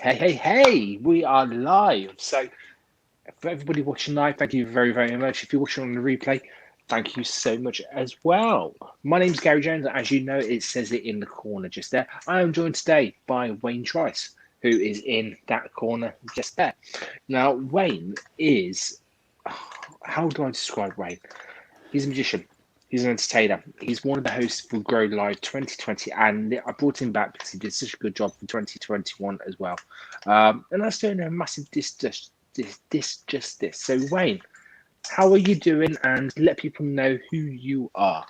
Hey, we are live. So, for everybody watching live, thank you very, very much. If you're watching on the replay, thank you so much as well. My name's Gary Jones. As you know, it says it in the corner just there. I am joined today by Wayne Trice, who is in that corner just there. Now, Wayne is, how do I describe Wayne? He's a magician. He's an entertainer. He's one of the hosts for Grow Live 2020, and I brought him back because he did such a good job for 2021 as well. And that's doing a massive justice. So, Wayne, how are you doing? And let people know who you are.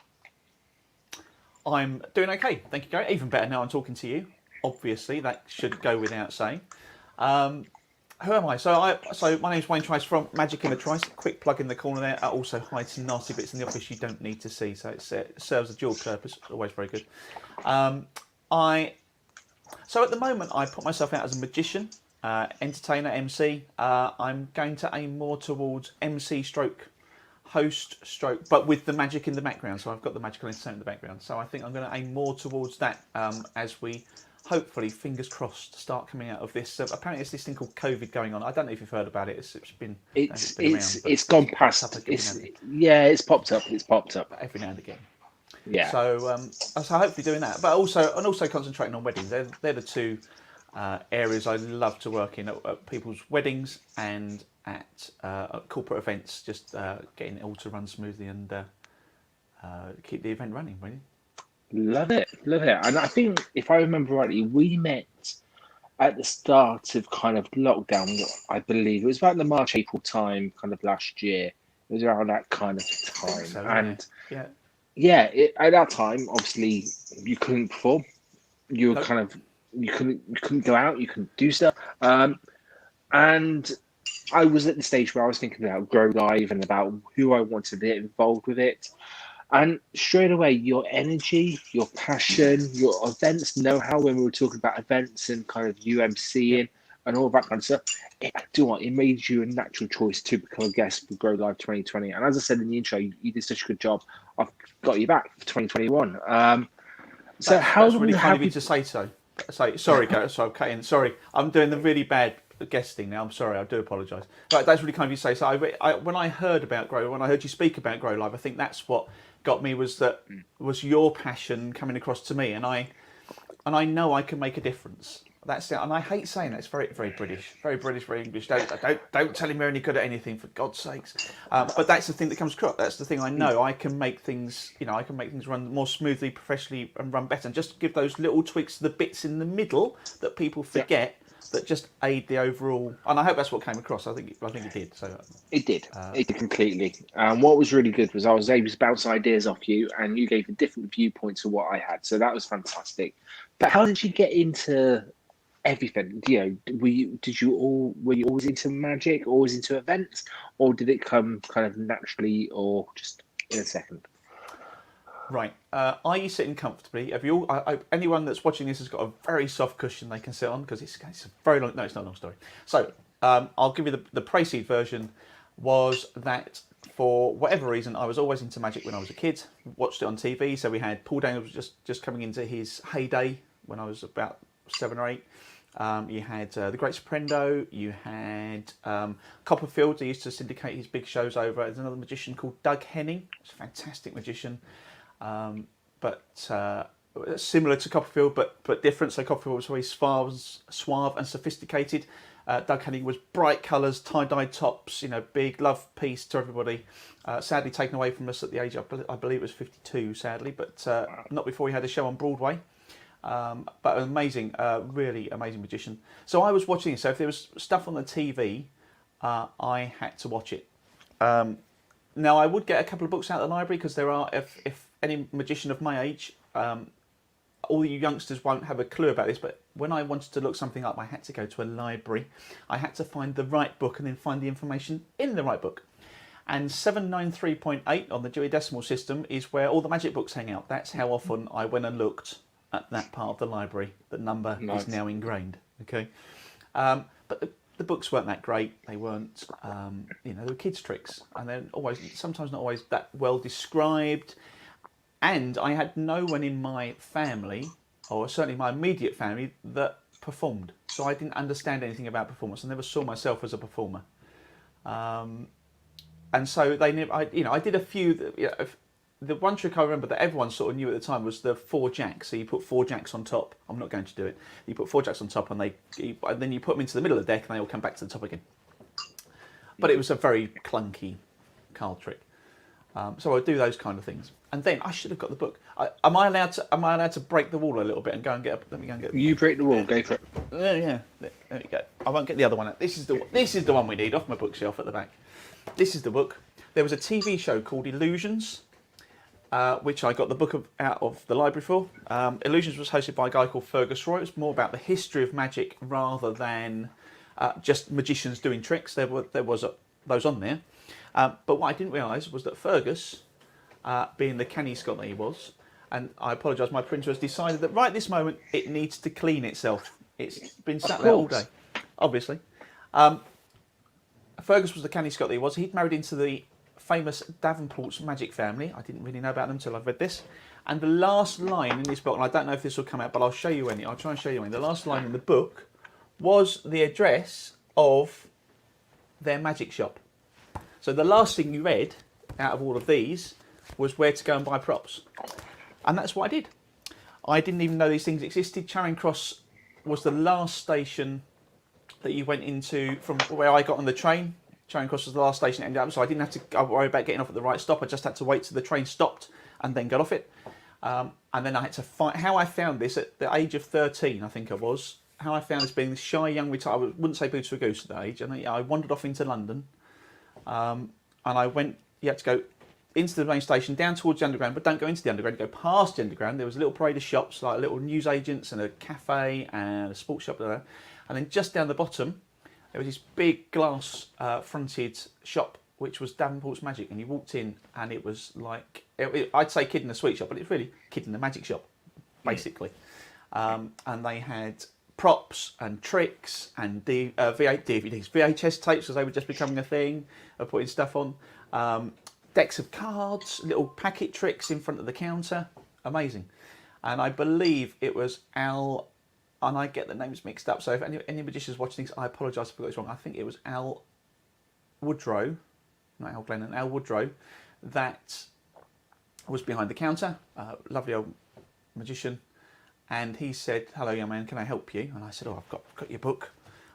I'm doing okay, thank you, Gary. Even better now I'm talking to you. Obviously, that should go without saying. Who am I? So my name's Wayne Trice from Magic in the Trice. Quick plug in the corner there. I also hide some nasty bits in the office you don't need to see, so it serves a dual purpose. Always very good. So at the moment, I put myself out as a magician, entertainer, MC. I'm going to aim more towards MC stroke host stroke, but with the magic in the background. So I've got the magical entertainment in the background. So I think I'm going to aim more towards that as we hopefully, fingers crossed, start coming out of this. Apparently, it's this thing called COVID going on. I don't know if you've heard about it. It's been It's gone past. It's popped up. It's popped up every now and again. Yeah. So hopefully doing that, but also concentrating on weddings. They're the two areas I love to work in at people's weddings and at corporate events. Just getting it all to run smoothly and keep the event running. Really. Love it. And I think, if I remember rightly, we met at the start of kind of lockdown, I believe. It was about the March, April time, kind of last year. It was around that kind of time. So, and yeah, at that time, obviously, you couldn't perform. You were you couldn't go out, you couldn't do stuff. And I was at the stage where I was thinking about Grow Live and about who I wanted to get involved with it. And straight away, your energy, your passion, your events know-how, when we were talking about events and kind of UMCing and all that kind of stuff, it made you a natural choice to become a guest for Grow Live 2020. And as I said in the intro, you did such a good job. I've got you back for 2021. So that's really kind of you to say so. Sorry, Gareth, so I'm cutting. Sorry, I'm doing the really bad guesting now. I'm sorry, I do apologise. But that's really kind of you to say so. When I heard you speak about Grow Live, I think that's what got me was your passion coming across to me, and I know I can make a difference. That's it. And I hate saying that. It's very, very British, very English. Don't tell him you're any good at anything, for God's sakes. But that's the thing that comes across. That's the thing I know. I can make things, run more smoothly, professionally, and run better. And just give those little tweaks to the bits in the middle that people forget. That just aid the overall, and I hope that's what came across. I think it did. So it did. It did completely. And what was really good was I was able to bounce ideas off you, and you gave a different viewpoint to what I had. So that was fantastic. But how did you get into everything? Were you always into magic, always into events, or did it come kind of naturally, or just in a second? Right. Are you sitting comfortably? Have you all? Anyone that's watching this has got a very soft cushion they can sit on, because it's a very long. No, it's not a long story. So I'll give you the pre-seed version. Was that for whatever reason I was always into magic when I was a kid. Watched it on TV. So we had Paul Daniels just coming into his heyday when I was about 7 or 8. You had the Great Soprendo. You had Copperfield. He used to syndicate his big shows over. There's another magician called Doug Henning. He's a fantastic magician. But similar to Copperfield, but different. So Copperfield was very suave and sophisticated. Doug Henning was bright colours, tie-dyed tops, big love peace to everybody. Sadly taken away from us at the age, I believe it was 52, sadly, but not before he had a show on Broadway. But an amazing, really amazing magician. So I was watching it. So if there was stuff on the TV, I had to watch it. Now I would get a couple of books out of the library, because there are, if any magician of my age, all you youngsters won't have a clue about this, but when I wanted to look something up, I had to go to a library. I had to find the right book and then find the information in the right book. And 793.8 on the Dewey Decimal System is where all the magic books hang out. That's how often I went and looked at that part of the library. The number is now ingrained. Okay, but the books weren't that great. They weren't, they were kids' tricks, and they're sometimes not always that well described. And I had no one in my family, or certainly my immediate family, that performed, so I didn't understand anything about performance. I never saw myself as a performer, and so I did a few. The one trick I remember that everyone sort of knew at the time was the 4 jacks. So you put 4 jacks on top. I'm not going to do it. You put 4 jacks on top, and then you put them into the middle of the deck, and they all come back to the top again. But it was a very clunky card trick. So I do those kind of things, and then I should have got the book. Am I allowed to break the wall a little bit and go and get? Let me go and get. You break the wall. Go for it. Yeah. There we go. I won't get the other one out. This is the one we need off my bookshelf at the back. This is the book. There was a TV show called Illusions, which I got the book out of the library for. Illusions was hosted by a guy called Fergus Roy. It was more about the history of magic rather than just magicians doing tricks. There was those on there. But what I didn't realise was that Fergus, being the canny Scot that he was, and I apologise, my printer has decided that right this moment it needs to clean itself. It's been sat there all day, obviously. Fergus was the canny Scot that he was. He'd married into the famous Davenport's magic family. I didn't really know about them until I've read this. And the last line in this book, and I don't know if this will come out, but I'll show you any. I'll try and show you any. The last line in the book was the address of their magic shop. So the last thing you read out of all of these was where to go and buy props. And that's what I did. I didn't even know these things existed. Charing Cross was the last station that you went into from where I got on the train. Charing Cross was the last station it ended up, so I didn't have to worry about getting off at the right stop. I just had to wait till the train stopped and then got off it. And then I had to find how I found this at the age of 13, I think I was. How I found this being this shy young retired, I wouldn't say boots to a goose at that age. And I wandered off into London. And I went, you had to go into the main station, down towards the underground, but don't go into the underground, go past the underground. There was a little parade of shops, like little newsagents and a cafe and a sports shop there. And then just down the bottom, there was this big glass fronted shop, which was Davenport's Magic. And you walked in and it was like, I'd say kid in a sweet shop, but it's really kid in a magic shop, basically. And they had props and tricks and DVDs, VHS tapes, as they were just becoming a thing of putting stuff on. Decks of cards, little packet tricks in front of the counter. Amazing. And I believe it was Al, and I get the names mixed up, so if any magicians watching this, I apologise if I got this wrong. I think it was Al Woodrow, not Al Glennon, Al Woodrow, that was behind the counter. Lovely old magician. And he said, "Hello, young man, can I help you?" And I said, "Oh, I've got your book.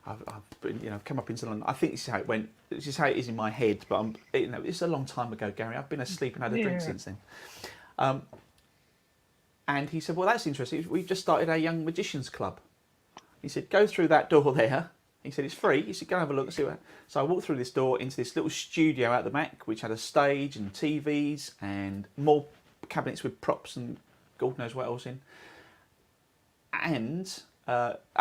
I've been, come up into London." I think this is how it went. This is how it is in my head, but it's a long time ago, Gary. I've been asleep and had a drink since then. And he said, "Well, that's interesting. We've just started our Young Magicians Club." He said, "Go through that door there." He said, "It's free." He said, "Go and have a look and see what." So I walked through this door into this little studio out the back, which had a stage and TVs and more cabinets with props and God knows what else in. And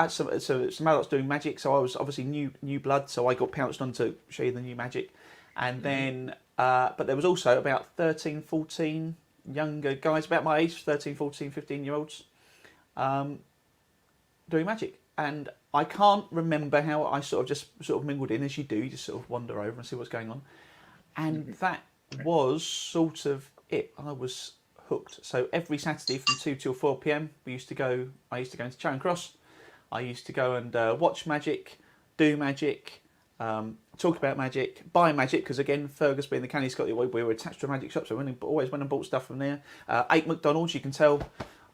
some adults doing magic, so I was obviously new blood, so I got pounced on to show you the new magic. And then, but there was also about 13, 14 younger guys, about my age, 13, 14, 15-year-olds, doing magic. And I can't remember how I sort of mingled in, as you do, you just sort of wander over and see what's going on. And that was sort of it. I was hooked. So every Saturday from 2 till 4 p.m. I used to go into Charing Cross. I used to go and watch magic, do magic, talk about magic, buy magic, because again, Fergus being the canny Scot, we were attached to a magic shop, so I always went and bought stuff from there. Ate McDonald's, you can tell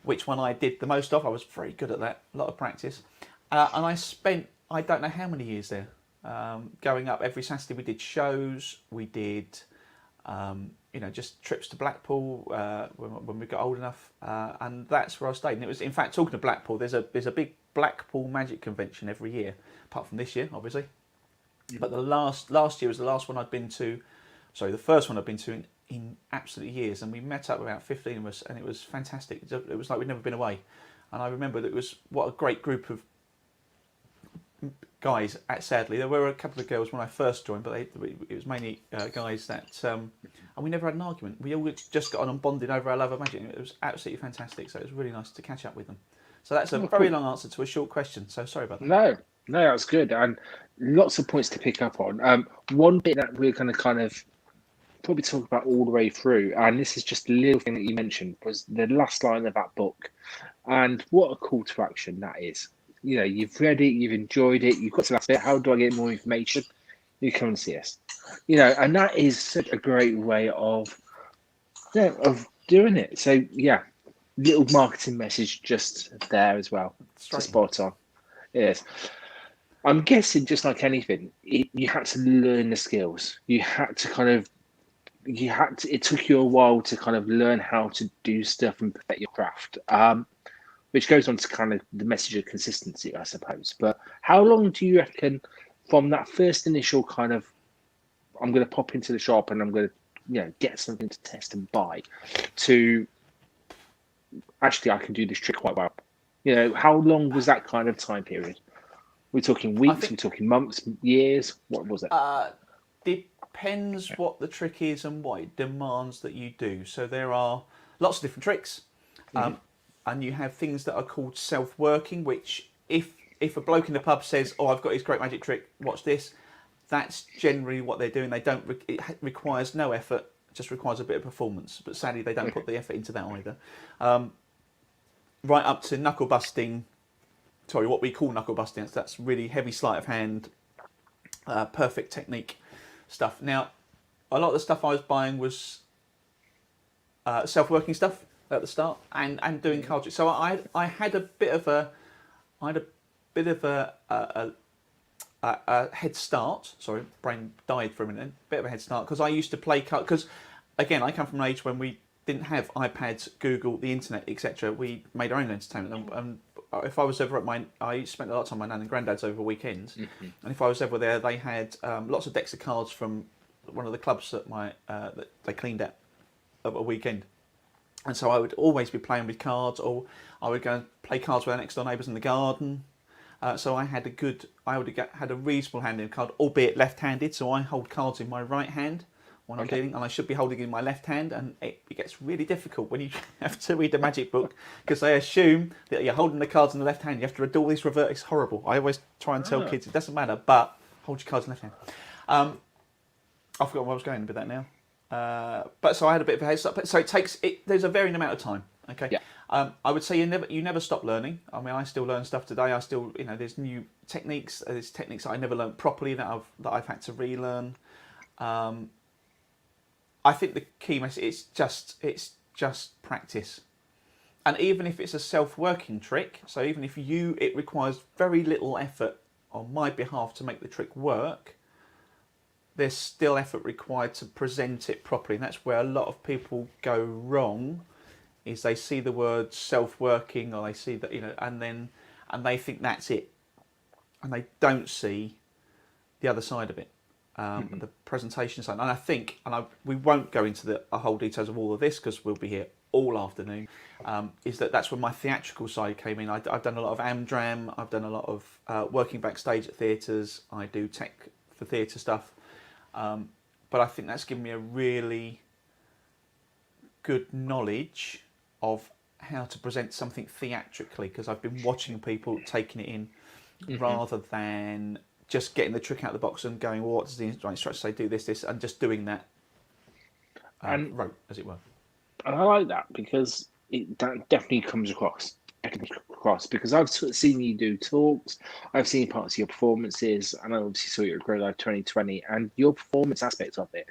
which one I did the most of. I was very good at that, a lot of practice. And I spent, I don't know how many years there, going up. Every Saturday we did shows, we did just trips to Blackpool when we got old enough, and that's where I stayed. And it was, in fact, talking of Blackpool, there's a big Blackpool Magic Convention every year, apart from this year, obviously. But the last year was the last one I'd been to. Sorry, the first one I'd been to in absolute years, and we met up about 15 of us, and it was fantastic. It was like we'd never been away, and I remember that it was what a great group of guys. Sadly, there were a couple of girls when I first joined, but it was mainly guys that, and we never had an argument. We all just got on and bonded over our love of magic. It was absolutely fantastic. So it was really nice to catch up with them. So that's a very long answer to a short question. So sorry about that. No, that's good, and lots of points to pick up on. One bit that we're going to kind of probably talk about all the way through, and this is just a little thing that you mentioned, was the last line of that book, and what a call to action that is. you've read it, you've enjoyed it, you've got to the last bit. How do I get more information? You come and see us. And that is such a great way of doing it. So yeah, little marketing message just there as well. Just Straight. spot on. Yes. I'm guessing just like anything, you had to learn the skills. It took you a while to kind of learn how to do stuff and perfect your craft. Which goes on to kind of the message of consistency, I suppose. But how long do you reckon from that first initial kind of, I'm going to pop into the shop and I'm going to, get something to test and buy, to actually I can do this trick quite well? How long was that kind of time period? We're talking I weeks, we're think talking months, years. What was it? depends what the trick is and what it demands that you do. So there are lots of different tricks, and you have things that are called self-working, which if a bloke in the pub says, "Oh, I've got his great magic trick, watch this," that's generally what they're doing. They don't. It requires no effort, just requires a bit of performance. But sadly, they don't put the effort into that either. Right up to knuckle busting. Sorry, what we call knuckle busting. That's really heavy sleight of hand, perfect technique stuff. Now, a lot of the stuff I was buying was self-working stuff at the start, and doing card tricks. So I had a bit of a head start. Sorry, brain died for a minute. Bit of a head start because I used to play cards. Because again, I come from an age when we didn't have iPads, Google, the internet, etc. We made our own entertainment. And if I was ever I spent a lot of time at my nan and granddad's over weekends, and if I was ever there, they had lots of decks of cards from one of the clubs that they cleaned at a weekend. And so I would always be playing with cards, or I would go and play cards with our next door neighbours in the garden. So I had a reasonable hand in card, albeit left-handed. So I hold cards in my right hand when I'm dealing, and I should be holding in my left hand. And it gets really difficult when you have to read the magic book because they assume that you're holding the cards in the left hand. You have to do all this reverse. It's horrible. I always try and tell kids it doesn't matter, but hold your cards in the left hand. I forgot where I was going with that now. But so I had a bit of a head start. So there's a varying amount of time. Okay. Yeah. I would say you never stop learning. I mean, I still learn stuff today. I still, there's new techniques. There's techniques that I never learned properly that I've had to relearn. I think the key message it's just practice. And even if it's a self-working trick, so even if it requires very little effort on my behalf to make the trick work, there's still effort required to present it properly. And that's where a lot of people go wrong, is they see the word self-working, or they see that, and they think that's it. And they don't see the other side of it, the presentation side. And I think, we won't go into the whole details of all of this because we'll be here all afternoon, is that's when my theatrical side came in. I've done a lot of Amdram, I've done a lot of working backstage at theatres, I do tech for theatre stuff. But I think that's given me a really good knowledge of how to present something theatrically, because I've been watching people taking it in rather than just getting the trick out of the box and going, well, what does the instructor say, do this, and just doing that rote, as it were. And I like that because that definitely comes across. Because I've seen you do talks, I've seen parts of your performances, and I obviously saw you at Grow Live 2020, and your performance aspect of it.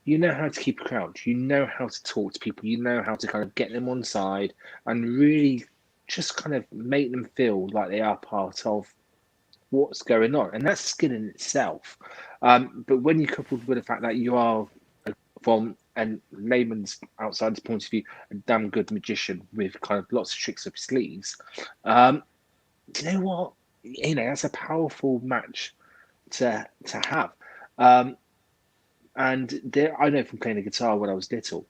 You know how to keep a crowd. You know how to talk to people. You know how to kind of get them on side and really just kind of make them feel like they are part of what's going on. And that's skill in itself. But when you coupled with the fact that you are, from and layman's outsider's point of view, a damn good magician with kind of lots of tricks up his sleeves. Do you know what? That's a powerful match to have. And I know from playing the guitar when I was little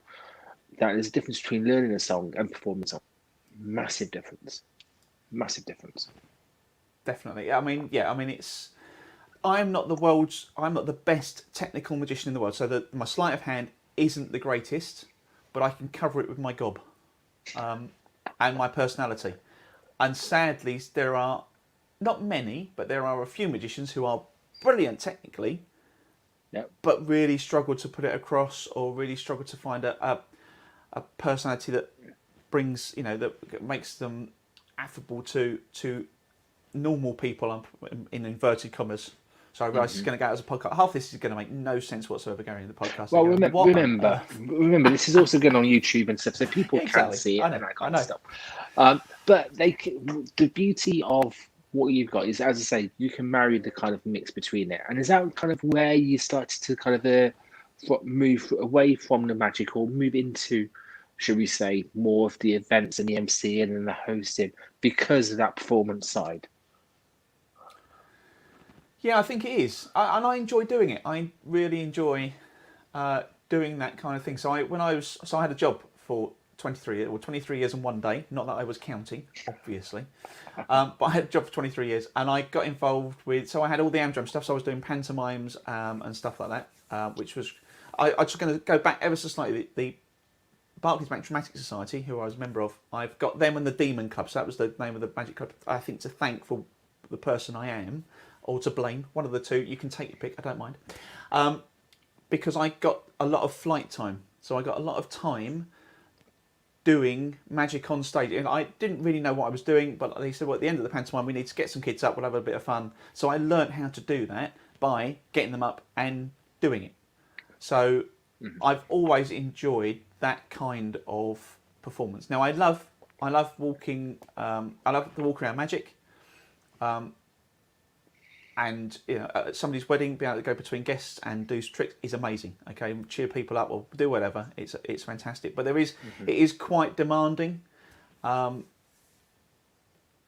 that there's a difference between learning a song and performing a song. Massive difference. Massive difference. Definitely. I'm not the best technical magician in the world. So my sleight of hand isn't the greatest, but I can cover it with my gob, and my personality. And sadly, there are not many, but there are a few magicians who are brilliant technically, but really struggle to put it across, or really struggle to find a personality that brings, that makes them affable to normal people, in inverted commas. So I realise it's going to go out as a podcast. Half this is going to make no sense whatsoever going into the podcast. Well, Going, remember, this is also going on YouTube and stuff, so people Yeah, can exactly. see it I know, and that I kind know. of stuff. But the beauty of what you've got is, as I say, you can marry the kind of mix between it. And is that kind of where you started to kind of move away from the magic, or move into, should we say, more of the events and the MC and the hosting because of that performance side? Yeah, I think it is, and I enjoy doing it. I really enjoy doing that kind of thing. So I had a job for 23 years and 1 day. Not that I was counting, obviously, but I had a job for 23 years, and I got involved with. So I had all the Amdram stuff. So I was doing pantomimes and stuff like that, which was. I'm just going to go back ever so slightly. The Barclays Bank Dramatic Society, who I was a member of, I've got them and the Demon Club. So that was the name of the Magic Club. I think to thank for the person I am, or to blame, one of the two. You can take your pick. I don't mind, because I got a lot of flight time. So I got a lot of time doing magic on stage, and I didn't really know what I was doing. But they said, well, at the end of the pantomime, we need to get some kids up. We'll have a bit of fun. So I learnt how to do that by getting them up and doing it. So I've always enjoyed that kind of performance. Now I love walking. I love the walk around magic, and at somebody's wedding, being able to go between guests and do tricks is amazing. Okay, cheer people up or do whatever. It's fantastic. But it is quite demanding.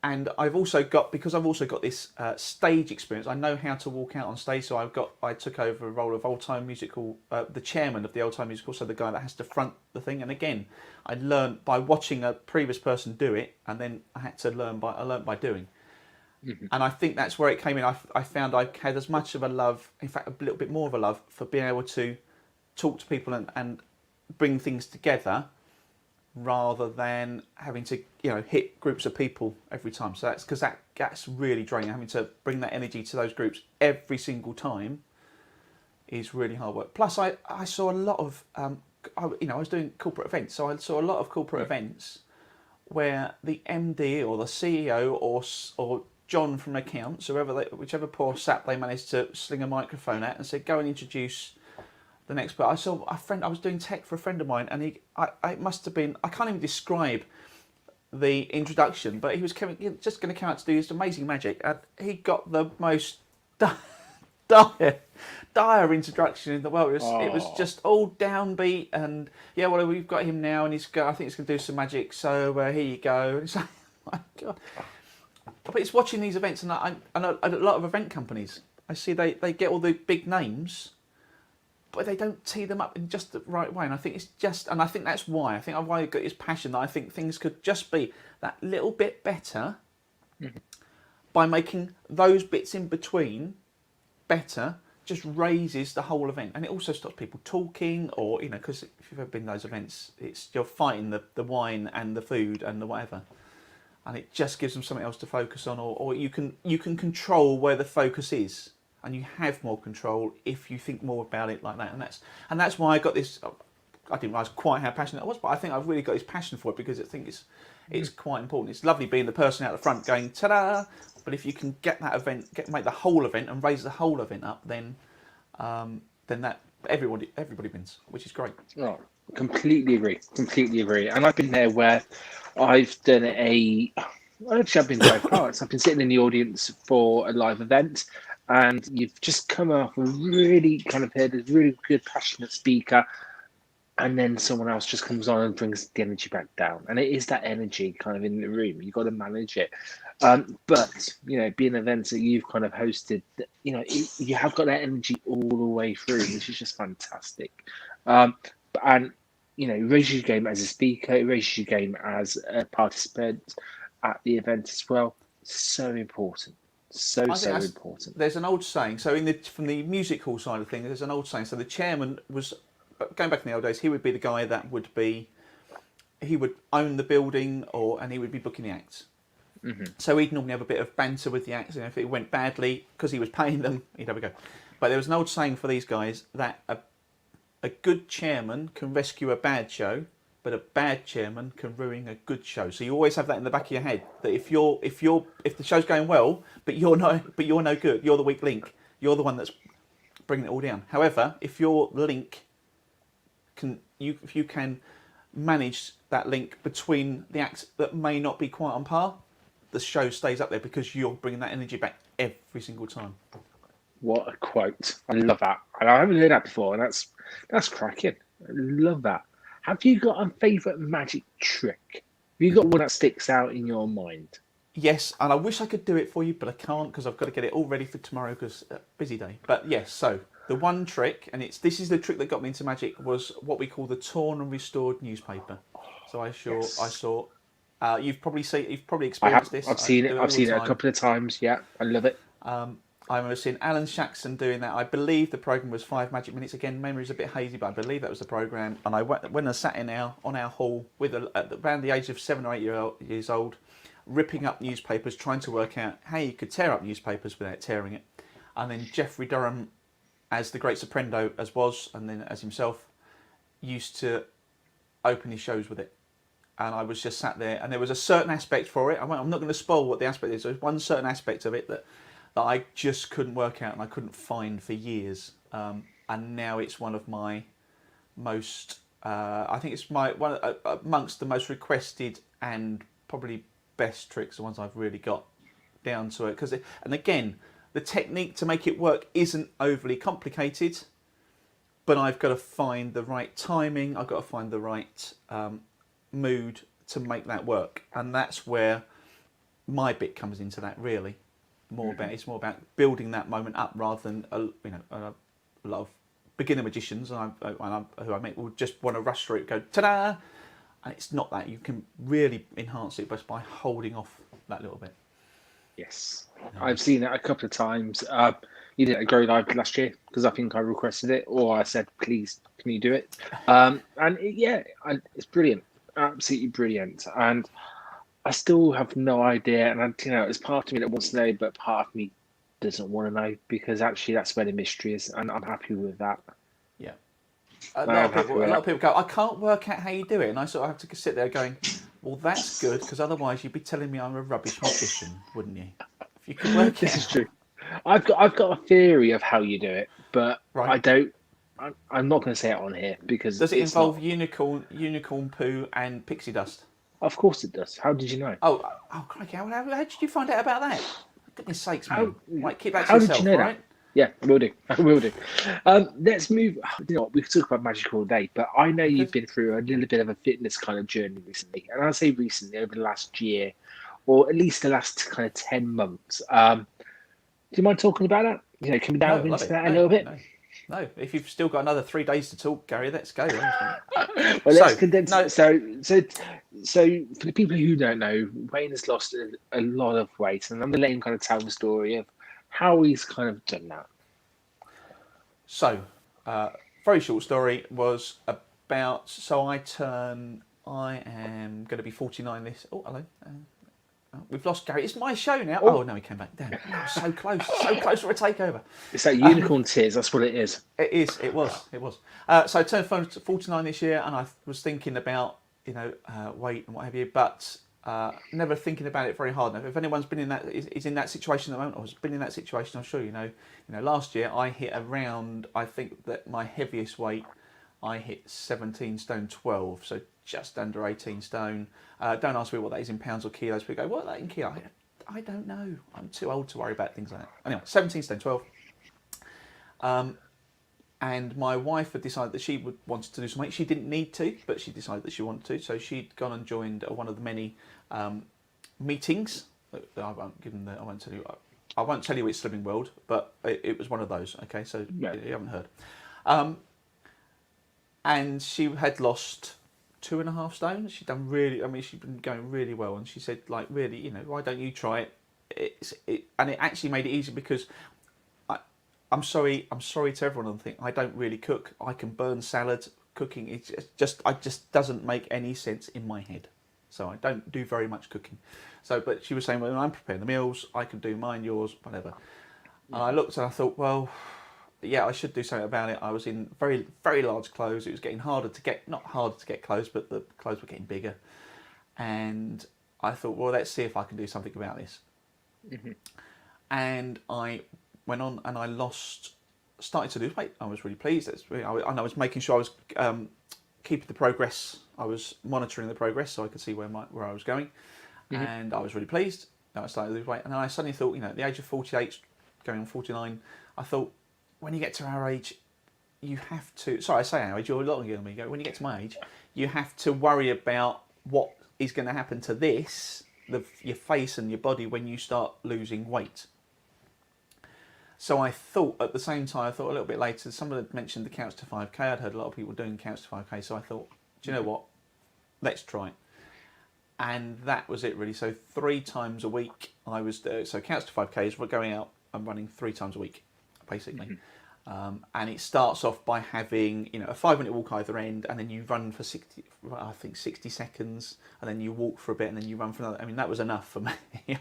And I've also got this stage experience. I know how to walk out on stage, so I took over a role of Old Time Musical, the chairman of the Old Time Musical, so the guy that has to front the thing. And again, I learned by watching a previous person do it, and then I learned by doing. And I think that's where it came in. I found I had as much of a love, in fact, a little bit more of a love for being able to talk to people and bring things together, rather than having to hit groups of people every time. So that's because that's really draining. Having to bring that energy to those groups every single time is really hard work. Plus, I saw a lot of I was doing corporate events, so I saw a lot of corporate events where the MD or the CEO or John from accounts, whichever poor sap they managed to sling a microphone at and said, go and introduce the next. But I saw a friend. I was doing tech for a friend of mine, and it must have been. I can't even describe the introduction, but he was just going to come out to do his amazing magic, and he got the most dire introduction in the world. It was just all downbeat, and yeah, well, we've got him now, and I think he's going to do some magic. So here you go. And it's like, oh my God. But it's watching these events, and a lot of event companies, I see they get all the big names, but they don't tee them up in just the right way. And I think I think that's why. I think I've got this passion that I think things could just be that little bit better by making those bits in between better, just raises the whole event. And it also stops people talking, or, because if you've ever been to those events, you're fighting the wine and the food and the whatever. And it just gives them something else to focus on, or you can control where the focus is. And you have more control if you think more about it like that, and that's why I got this. I didn't realise quite how passionate I was, but I think I've really got this passion for it because I think it's quite important. It's lovely being the person out the front going ta-da, but if you can get that event, make the whole event and raise the whole event up, then that everybody wins, which is great. Oh, completely agree. And I've been there where I've done I've been both parts. I've been sitting in the audience for a live event, and you've just come off and really kind of heard a really good, passionate speaker, and then someone else just comes on and brings the energy back down. And it is that energy kind of in the room. You've got to manage it. But, being events that you've kind of hosted, you have got that energy all the way through, which is just fantastic. And, it raises your game as a speaker, it raises your game as a participant at the event as well. So important. So important. There's an old saying. So from the music hall side of things, there's an old saying. So the chairman was, going back in the old days, he would be the guy that he would own the building, and he would be booking the acts. Mm-hmm. So he'd normally have a bit of banter with the acts, and if it went badly, because he was paying them, he'd have a go. But there was an old saying for these guys that a good chairman can rescue a bad show, but a bad chairman can ruin a good show. So you always have that in the back of your head that if the show's going well, but you're no good, you're the weak link. You're the one that's bringing it all down. However, if your link if you can manage that link between the acts that may not be quite on par, the show stays up there because you're bringing that energy back every single time. What a quote! I love that, and I haven't heard that before, and that's cracking. I love that. Have you got a favourite magic trick? Have you got one that sticks out in your mind? Yes, and I wish I could do it for you, but I can't because I've got to get it all ready for tomorrow because busy day. But yes, so the one trick, and this is the trick that got me into magic, was what we call the torn and restored newspaper. So I saw. You've probably experienced this. I've seen it. All I've the seen it a time. couple of times. Yeah, I love it. I remember seeing Alan Shaxson doing that. I believe the program was 5 magic minutes. Again, memory's a bit hazy, but I believe that was the program. And when I sat on our hall with around the age of 7 or 8 years old, ripping up newspapers, trying to work out how you could tear up newspapers without tearing it. And then Geoffrey Durham, as the great soprendo as was, and then as himself, used to open his shows with it. And I was just sat there, and there was a certain aspect for it. I'm not going to spoil what the aspect is. There's one certain aspect of it that I just couldn't work out and I couldn't find for years. And now it's one of my most, I think it's amongst the most requested and probably best tricks, the ones I've really got down to it. And again, the technique to make it work isn't overly complicated, but I've got to find the right timing. I've got to find the right mood to make that work, and that's where my bit comes into that. Really, it's more about building that moment up rather than a lot of beginner magicians who I meet will just want to rush through it, go ta-da, and it's not that. You can really enhance it just by holding off that little bit. Yes, I've seen it a couple of times. You did it at Grow Live last year because I think I requested it, or I said, "Please, can you do it?" It's brilliant, absolutely brilliant. And I still have no idea, and there's part of me that wants to know, but part of me doesn't want to know because actually that's where the mystery is, and I'm happy with that. Yeah, a lot of people go, "I can't work out how you do it," and I sort of have to sit there going, "Well, that's good because otherwise you'd be telling me I'm a rubbish magician, wouldn't you?" If you could work This is true. I've got a theory of how you do it, but right. I don't. I'm not going to say it on here because does it involve unicorn poo and pixie dust? Of course it does. How did you know? Oh, crikey! How did you find out about that? For goodness sakes, man! Right, keep that to how yourself, did you know right? that? Yeah, will do. I will do. Let's move. You know what? We could talk about magic all day, but I know you've been through a little bit of a fitness kind of journey recently, and I say recently over the last year, or at least the last kind of 10 months. Do you mind talking about that? Can we delve into that a little bit? No. If you've still got another 3 days to talk, Gary, let's go. Well, let's condense. No. So for the people who don't know, Wayne has lost a lot of weight, and I'm going to let him kind of tell the story of how he's kind of done that. So, very short story was about. So I am going to be 49 this. Oh, hello. We've lost Gary. It's my show now. Oh no, he came back. Damn, so close for a takeover. It's that unicorn tears. That's what it is. It is. It was. So I turned 49 this year, and I was thinking about weight and what have you, but never thinking about it very hard. Now, if anyone's been in that is in that situation at the moment, or has been in that situation, I'm sure you know. Last year I hit around. I think that my heaviest weight, I hit 17 stone 12, so just under 18 stone. Don't ask me what that is in pounds or kilos. People go, what is that in kilos? I don't know. I'm too old to worry about things like that. Anyway, 17 stone 12. And my wife had decided that she wanted to do something. She didn't need to, but she decided that she wanted to. So she'd gone and joined one of the many meetings. I won't tell you it's Slimming World, but it was one of those. Okay, so you haven't heard. And she had lost 2.5 stone. She'd done really. she'd been going really well, and she said, like, really, why don't you try it? And it actually made it easy because I'm sorry to everyone. I think I don't really cook. I can burn salad. Cooking it just doesn't make any sense in my head. So I don't do very much cooking. So, but she was saying, well, I'm preparing the meals. I can do mine, yours, whatever. And I looked and I thought, well, yeah, I should do something about it. I was in very, very large clothes. It was getting harder to get, not harder to get clothes, but the clothes were getting bigger. And I thought, well, let's see if I can do something about this. Mm-hmm. And I went on and I started to lose weight. I was really pleased. And I was making sure I was keeping the progress. I was monitoring the progress so I could see where I was going. Mm-hmm. And I was really pleased. I started to lose weight. And then I suddenly thought, at the age of 48, going on 49, I thought, when you get to our age, you have to. Sorry, I say our age. You're a lot younger than me. When you get to my age, you have to worry about what is going to happen to your face and your body when you start losing weight. So I thought at the same time, I thought a little bit later, someone had mentioned the Couch to 5K. I'd heard a lot of people doing Couch to 5K. So I thought, do you know what? Let's try it. And that was it really. So 3 times a week I was there. So Couch to 5Ks, we're going out and running 3 times a week, basically. Mm-hmm. And it starts off by having, a 5-minute walk either end, and then you run for 60 seconds, and then you walk for a bit, and then you run for another. I mean, that was enough for me.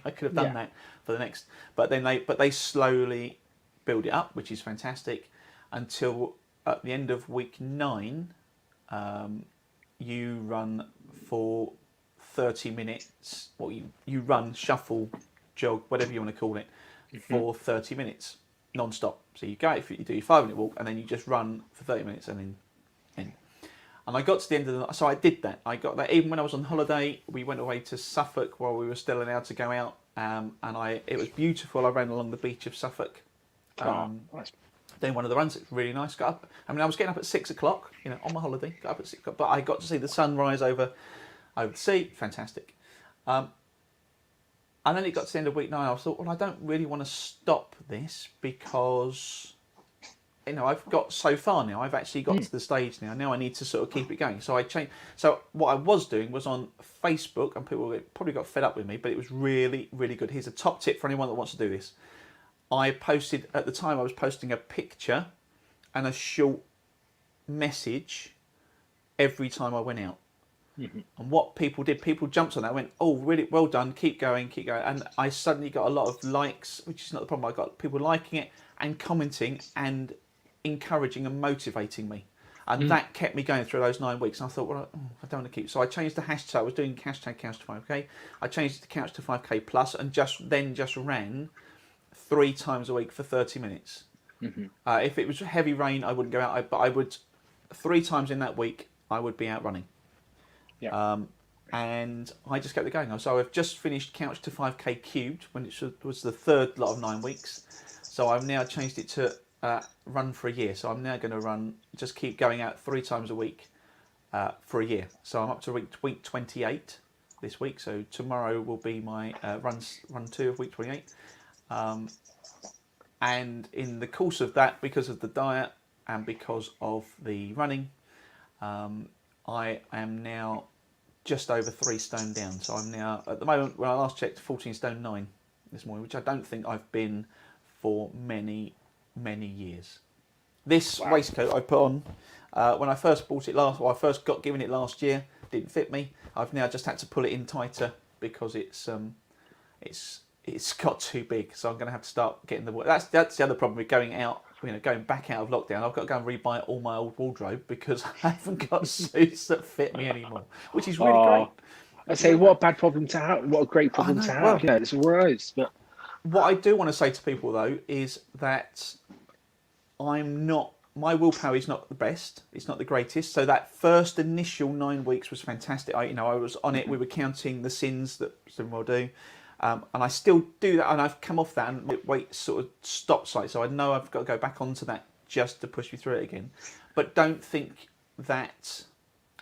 I could have done that for the next. But then they slowly build it up, which is fantastic, until at the end of week 9, you run for 30 minutes. Well, you run, shuffle, jog, whatever you want to call it, for 30 minutes. Non-stop. So you do your 5-minute walk and then you just run for 30 minutes and then end. And I got to the end of the night, so I did that. I got that even when I was on holiday. We went away to Suffolk while we were still allowed to go out, and it was beautiful. I ran along the beach of Suffolk. Nice. Doing one of the runs. It's really nice. Got up. I was getting up at 6 o'clock. On my holiday. Got up at 6 o'clock, but I got to see the sun rise over the sea. Fantastic. And then it got to the end of week 9. I thought, well, I don't really want to stop this because, I've got so far now. I've actually got to the stage now. Now I need to sort of keep it going. So I changed. So what I was doing was on Facebook, and people probably got fed up with me, but it was really, really good. Here's a top tip for anyone that wants to do this. I posted, at the time, I was posting a picture and a short message every time I went out. Mm-hmm. And what people did, people jumped on that, went, oh, really well done, keep going. And I suddenly got a lot of likes, which is not the problem. I got people liking it and commenting and encouraging and motivating me. And that kept me going through those 9 weeks. And I thought, well, I don't want to keep. So I changed the hashtag. I was doing hashtag Couch to 5K. I changed it to Couch to 5K Plus and just ran 3 times a week for 30 minutes. Mm-hmm. If it was heavy rain, I wouldn't go out. But I would, 3 times in that week, I would be out running. Yeah. And I just kept it going. So I've just finished Couch to 5K Cubed, when it was the 3rd lot of 9 weeks. So I've now changed it to run for a year. So I'm now going to just keep going out 3 times a week for a year. So I'm up to week 28 this week. So tomorrow will be my run 2 of week 28. And in the course of that, because of the diet and because of the running, I am now just over 3 stone down. So I'm now, at the moment, when I last checked, 14 stone 9 this morning, which I don't think I've been for many, many years. This waistcoat I put on when I first bought it I first got given it last year, didn't fit me. I've now just had to pull it in tighter because it's got too big. So I'm going to have to start getting that's the other problem with going out. Going back out of lockdown, I've got to go and rebuy all my old wardrobe because I haven't got suits that fit me anymore, which is really great. I say, what a bad problem to have. What a great problem to have. Well, it's gross. But what I do want to say to people, though, is that my willpower is not the best. It's not the greatest. So that first initial 9 weeks was fantastic. I was on it. We were counting the sins that some will do. And I still do that, and I've come off that, and my weight sort of stopped slightly, so I know I've got to go back onto that just to push me through it again. But don't think that,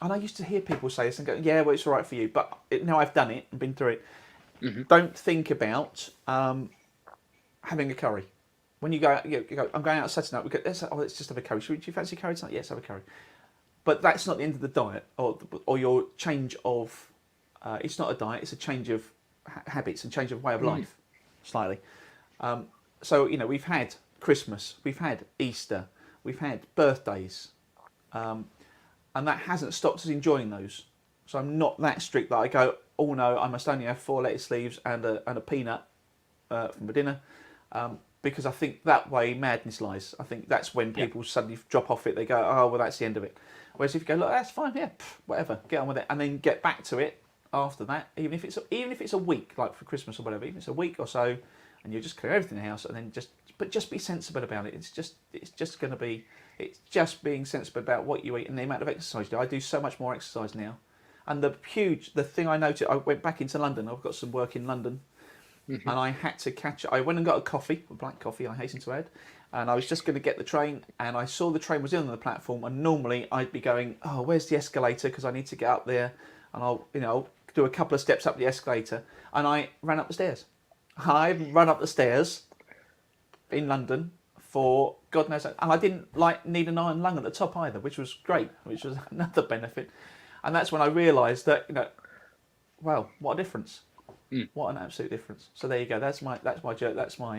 and I used to hear people say this and go, yeah, well, it's all right for you, but now I've done it and been through it. Mm-hmm. Don't think about having a curry. When you go out, you go, I'm going out Saturday night, let's just have a curry. Do you fancy curry tonight? Yes, have a curry. But that's not the end of the diet, or your change of, it's not a diet, it's a change of habits and change of way of life, slightly. So we've had Christmas, we've had Easter, we've had birthdays, and that hasn't stopped us enjoying those. So I'm not that strict that I go, oh no, I must only have 4 lettuce leaves and a peanut for my dinner. because I think that way madness lies. I think that's when people suddenly drop off it. They go, oh, well, that's the end of it. Whereas if you go, look, that's fine, yeah, whatever, get on with it, and then get back to it after that, even if it's a week, like for Christmas or whatever, even if it's a week or so, and you just clear everything in the house, and then just be sensible about it. It's just being sensible about what you eat and the amount of exercise you do. I do so much more exercise now, and the thing I noticed, I went back into London. I've got some work in London, and I had to catch. I went and got a black coffee. I hasten to add. And I was just going to get the train, and I saw the train was in on the platform. And normally I'd be going, oh, where's the escalator? Because I need to get up there, and I'll do a couple of steps up the escalator. And I ran up the stairs. I run up the stairs in London for God knows, and I didn't need an iron lung at the top either, which was great, which was another benefit. And that's when I realised that well, what a difference. What an absolute difference! So there you go. That's my joke. That's my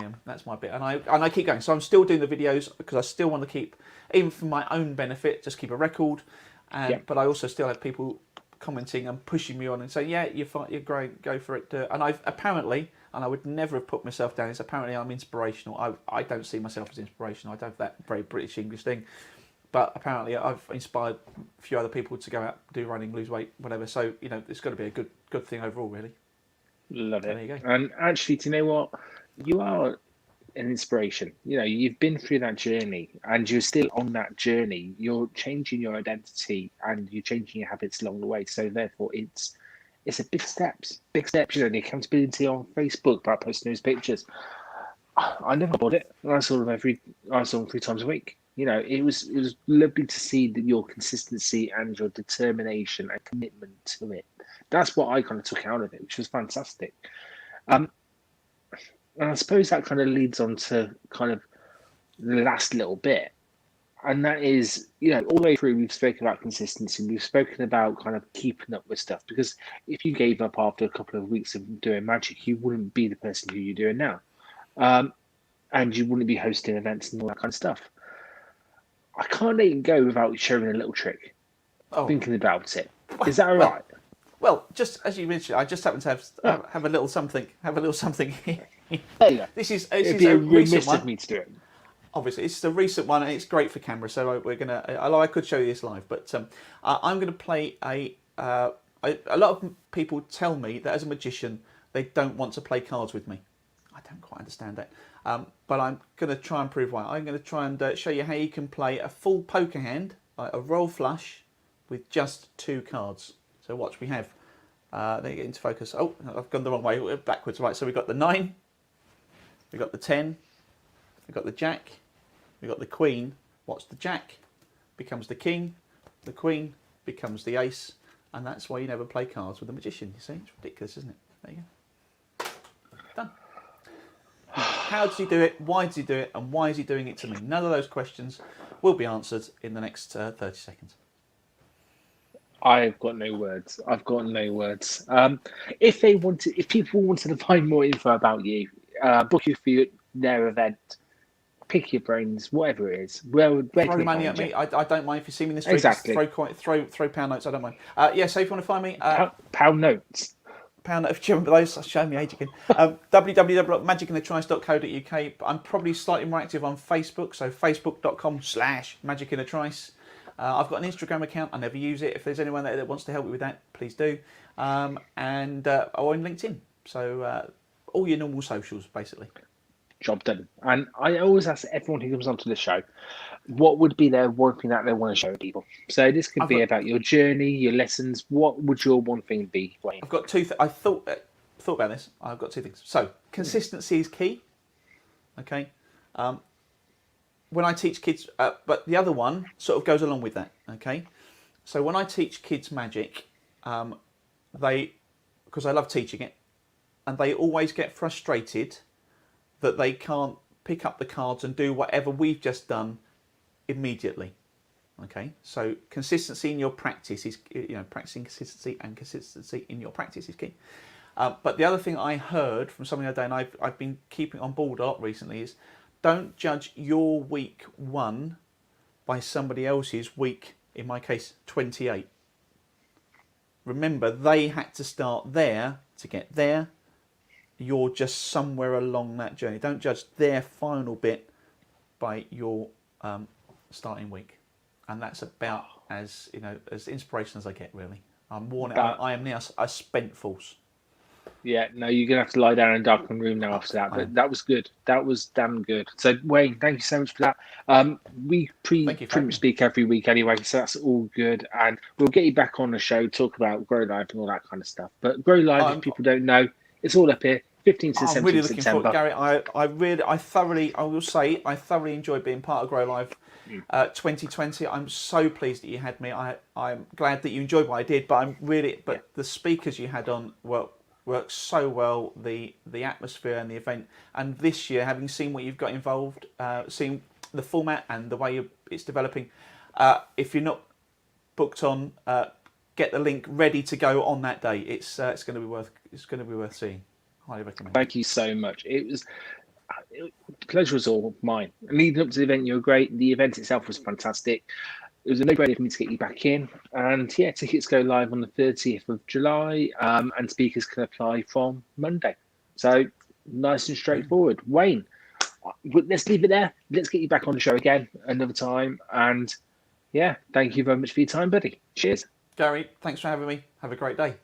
bit. And I keep going. So I'm still doing the videos because I still want to keep, even for my own benefit, just keep a record. But I also still have people commenting and pushing me on and saying, yeah, you're great, go for it. And I've apparently, and I would never have put myself down. It's apparently I'm inspirational. I don't see myself as inspirational. I don't have that very British English thing. But apparently I've inspired a few other people to go out, do running, lose weight, whatever. So it's got to be a good thing overall, really. Love it. There you go. And actually, do you know what? You are an inspiration. You've been through that journey, and you're still on that journey. You're changing your identity, and you're changing your habits along the way. So therefore, it's a big steps. Big steps. The accountability on Facebook by posting those pictures. I never bought it. I saw them 3 times a week. It was lovely to see that your consistency and your determination and commitment to it. That's what I kind of took out of it, which was fantastic. And I suppose that kind of leads on to kind of the last little bit. And that is, all the way through, we've spoken about consistency. We've spoken about kind of keeping up with stuff. Because if you gave up after a couple of weeks of doing magic, you wouldn't be the person who you're doing now. And you wouldn't be hosting events and all that kind of stuff. I can't let you go without showing a little trick. Thinking about it. Is that all right? Well, just as you mentioned, I just happen to have a little something. Have a little something here. There you go. This is a recent one. Of me to do it. Obviously, it's a recent one, and it's great for camera. So we're gonna. I could show you this live, but I'm gonna play a lot of people tell me that as a magician they don't want to play cards with me. I don't quite understand that, but I'm gonna try and prove why. I'm gonna try and show you how you can play a full poker hand, a royal flush, with just 2 cards. So watch, we have, then you get into focus. Oh, I've gone the wrong way, we're backwards. Right, so we've got the 9, we've got the 10, we've got the jack, we've got the queen. What's the jack? Becomes the king, the queen becomes the ace, and that's why you never play cards with a magician, you see? It's ridiculous, isn't it? There you go. Done. How does he do it? Why does he do it? And why is he doing it to me? None of those questions will be answered in the next 30 seconds. I've got no words. If people wanted to find more info about you, book you for their event, pick your brains, whatever it is. Where throw money at me. I don't mind if you see me in the street. Exactly. Throw pound notes. I don't mind. So if you want to find me, pound notes. Pound note. If you remember those, I'll show me age again. www.magicinthetrice.co.uk. I'm probably slightly more active on Facebook, so facebook.com/magicinthetrice. I've got an Instagram account. I never use it. If there's anyone that wants to help me with that, please do. Or on LinkedIn. So all your normal socials, basically. Job done. And I always ask everyone who comes onto the show, what would be their one thing that they want to show people? So this could be about your journey, your lessons. What would your one thing be, Wayne? I've got 2 I thought about this. I've got 2 things. So consistency is key. Okay. When I teach kids, but the other one sort of goes along with that. Okay. So when I teach kids magic, because I love teaching it, and they always get frustrated that they can't pick up the cards and do whatever we've just done immediately. Okay, so consistency in your practice is, practicing consistency and consistency in your practice is key. But the other thing I heard from something I done, I've been keeping on board a lot recently, is don't judge your week 1 by somebody else's week, in my case, 28. Remember, they had to start there to get there. you're just somewhere along that journey. Don't judge their final bit by your starting week, and that's about as as inspirational as I get. Really, I'm worn out. I am now a spent force. Yeah, no, you're gonna have to lie down in a darkened room now after that. But that was good. That was damn good. So Wayne, thank you so much for that. We Thank you for pretty having much me. speak every week anyway, so that's all good. And we'll get you back on the show, talk about Grow Live and all that kind of stuff. But Grow Live, if I'm, people don't know, it's all up here, 15th to I'm really 17th looking forward, September. Gary. I will say, I thoroughly enjoyed being part of Grow Live 2020. I'm so pleased that you had me. I'm glad that you enjoyed what I did, but the speakers you had on worked so well, the atmosphere and the event. And this year, having seen what you've got involved, seeing the format and the way it's developing, if you're not booked on, get the link ready to go on that day. It's going to be worth seeing. Highly recommend. Thank you so much. The pleasure was all mine. Leading up to the event, you were great. The event itself was fantastic. It was a no-brainer for me to get you back in. And yeah, tickets go live on the 30th of July, and speakers can apply from Monday. So nice and straightforward. Wayne, let's leave it there. Let's get you back on the show again another time. And yeah, thank you very much for your time, buddy. Cheers. Gary, thanks for having me. Have a great day.